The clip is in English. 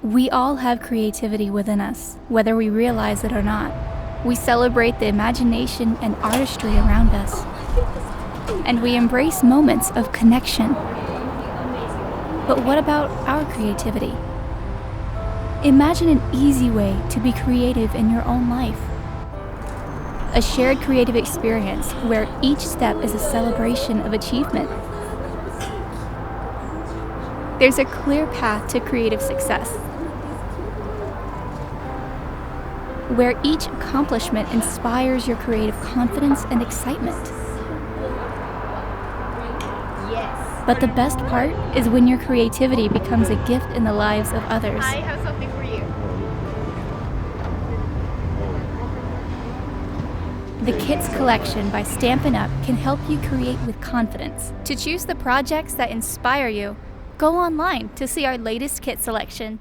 We all have creativity within us, whether we realize it or not. We celebrate the imagination and artistry around us, and we embrace moments of connection. But what about our creativity? Imagine an easy way to be creative in your own life. A shared creative experience where each step is a celebration of achievement. There's a clear path to creative success, where each accomplishment inspires your creative confidence and excitement. Yes. But the best part is when your creativity becomes a gift in the lives of others. I have something for you. The Kits collection by Stampin' Up can help you create with confidence. To choose the projects that inspire you, go online to see our latest kit selection.